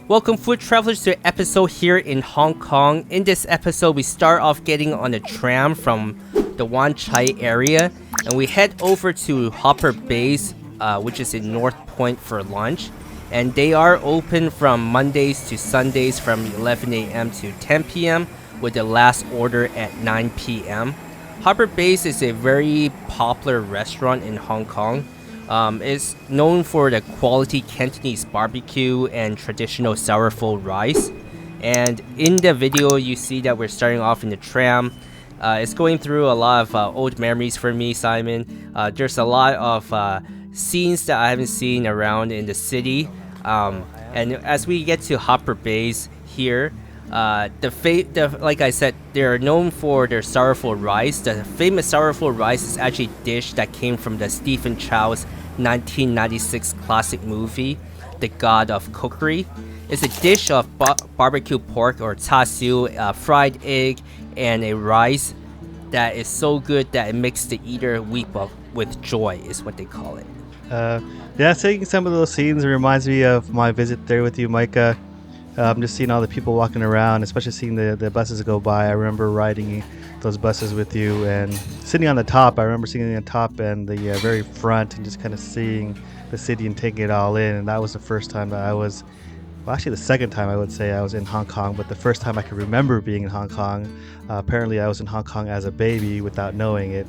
Welcome food travelers to an episode here in Hong Kong. In this episode, we start off getting on a tram from the Wan Chai area and we head over to Hopper Base, which is in North Point for lunch. And they are open from Mondays to Sundays from 11 a.m. to 10 p.m. with the last order at 9 p.m. Hopper Base is a very popular restaurant in Hong Kong. It's known for the quality Cantonese barbecue and traditional sourful rice. And in the video, you see that we're starting off in the tram. It's going through a lot of old memories for me, Simon. There's a lot of scenes that I haven't seen around in the city. And as we get to Hopper Base here, like I said, they're known for their sourful rice. The famous sourful rice is actually a dish that came from the Stephen Chow's 1996 classic movie, The God of Cookery. It's a dish of barbecue pork or char siu, fried egg, and a rice that is so good that it makes the eater weep with joy, is what they call it. Yeah, seeing some of those scenes reminds me of my visit there with you, Micah. Just seeing all the people walking around, especially seeing the buses go by. I remember riding those buses with you and sitting on the top. I remember sitting on the top and the very front and just kind of seeing the city and taking it all in. And that was the first time that I was, well, actually the second time I would say I was in Hong Kong, but the first time I could remember being in Hong Kong. Apparently I was in Hong Kong as a baby without knowing it.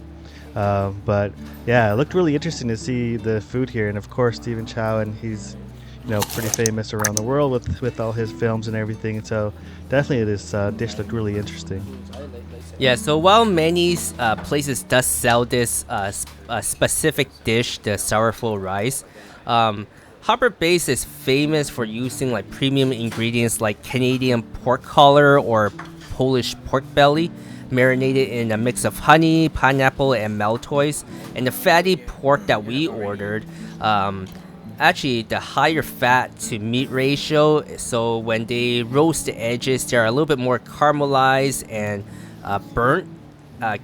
But yeah, it looked really interesting to see the food here. And of course, Stephen Chow, and he's pretty famous around the world with all his films and everything. So definitely this dish looked really interesting. Yeah, so while many places does sell this specific dish, the sourful rice, Hopper Base is famous for using like premium ingredients like Canadian pork collar or Polish pork belly, marinated in a mix of honey, pineapple, and maltois. And the fatty pork that we ordered, actually the higher fat to meat ratio, so when they roast the edges, they're a little bit more caramelized and burnt,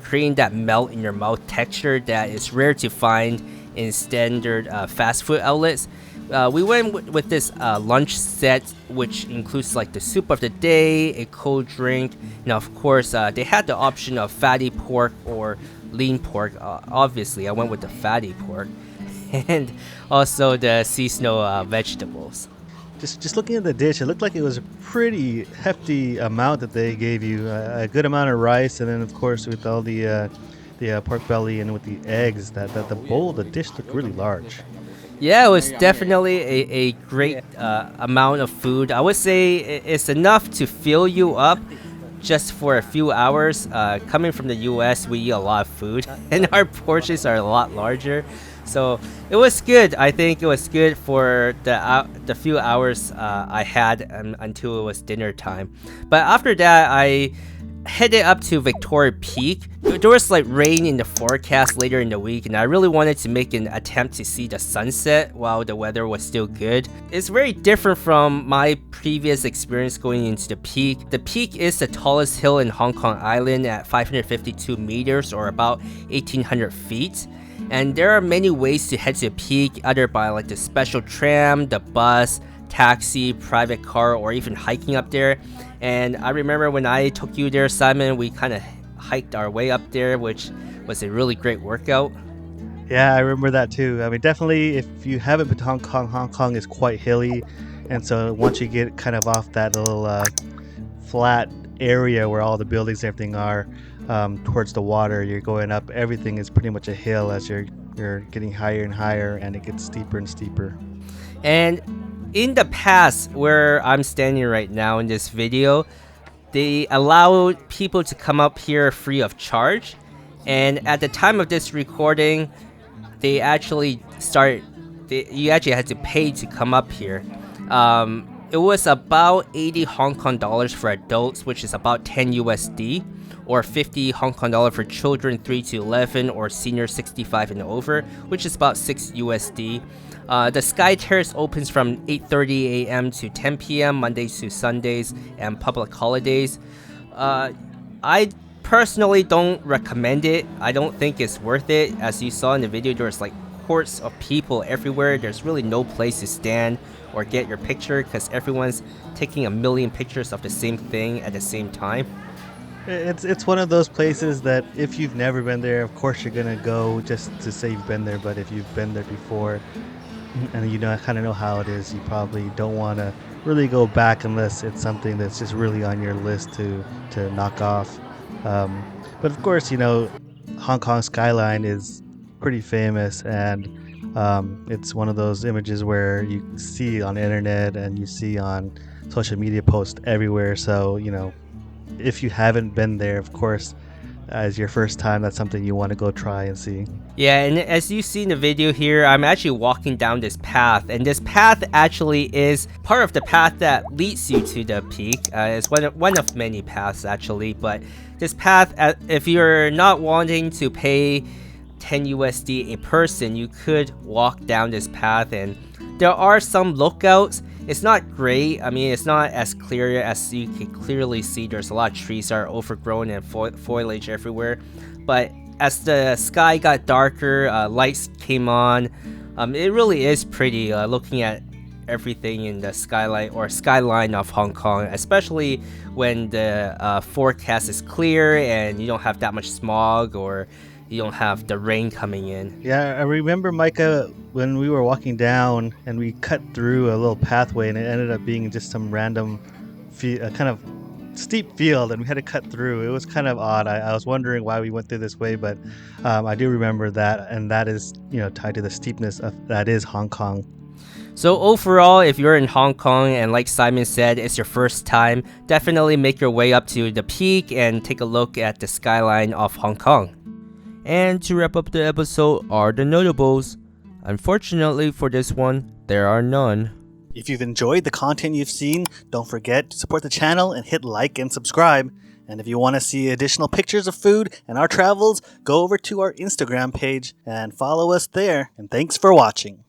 creating that melt in your mouth texture that is rare to find in standard fast food outlets. We went with this lunch set, which includes like the soup of the day, a cold drink. Now, of course, they had the option of fatty pork or lean pork. Obviously, I went with the fatty pork. And also the seasonal vegetables. Just looking at the dish, it looked like it was a pretty hefty amount that they gave you. A good amount of rice, and then of course with all the pork belly and with the eggs, that the bowl, the dish looked really large. Yeah, it was definitely a great amount of food. I would say it's enough to fill you up just for a few hours. Coming from the US, we eat a lot of food, and our portions are a lot larger. So it was good. I think it was good for the few hours I had until it was dinner time. But after that, I headed up to Victoria Peak. There was like rain in the forecast later in the week, and I really wanted to make an attempt to see the sunset while the weather was still good. It's very different from my previous experience going into the Peak. The Peak is the tallest hill in Hong Kong Island at 552 meters or about 1,800 feet. And there are many ways to head to the peak, either by like the special tram, the bus, taxi, private car, or even hiking up there. And I remember when I took you there, Simon, we kind of hiked our way up there, which was a really great workout. Yeah, I remember that too. I mean, definitely if you haven't been to Hong Kong is quite hilly. And so once you get kind of off that little flat area where all the buildings and everything are, towards the water, you're going up, everything is pretty much a hill as you're getting higher and higher, and it gets steeper and steeper. And in the past, where I'm standing right now in this video, they allow people to come up here free of charge. And at the time of this recording, you actually had to pay to come up here. It was about 80 Hong Kong dollars for adults, which is about 10 USD, or 50 Hong Kong dollar for children 3 to 11 or senior 65 and over, which is about 6 USD. The Sky Terrace opens from 8:30 a.m. to 10 p.m. Mondays to Sundays and public holidays. I personally don't recommend it. I don't think it's worth it. As you saw in the video, there's like hordes of people everywhere. There's really no place to stand or get your picture because everyone's taking a million pictures of the same thing at the same time. It's one of those places that if you've never been there, of course you're gonna go just to say you've been there. But if you've been there before, and you know kind of know how it is, you probably don't want to really go back unless it's something that's just really on your list to knock off. But of course, you know, Hong Kong skyline is pretty famous, and it's one of those images where you see on the internet and you see on social media posts everywhere. So you know, if you haven't been there, of course, as your first time, that's something you want to go try and see. Yeah, and as you see in the video here, I'm actually walking down this path, and this path actually is part of the path that leads you to the peak. It's one of many paths actually, but this path, if you're not wanting to pay 10 USD a person, you could walk down this path, and there are some lookouts. It's not great. I mean, it's not as clear as you can clearly see. There's a lot of trees that are overgrown and foliage everywhere. But as the sky got darker, lights came on. It really is pretty looking at everything in the skyline of Hong Kong, especially when the forecast is clear and you don't have that much smog or you don't have the rain coming in. Yeah, I remember, Micah, when we were walking down and we cut through a little pathway and it ended up being just some random kind of steep field and we had to cut through. It was kind of odd. I was wondering why we went through this way, but I do remember that, and that is, you know, tied to the steepness of that is Hong Kong. So overall, if you're in Hong Kong and like Simon said, it's your first time, definitely make your way up to the peak and take a look at the skyline of Hong Kong. And to wrap up the episode are the notables. Unfortunately for this one, there are none. If you've enjoyed the content you've seen, don't forget to support the channel and hit like and subscribe. And if you want to see additional pictures of food and our travels, go over to our Instagram page and follow us there. And thanks for watching.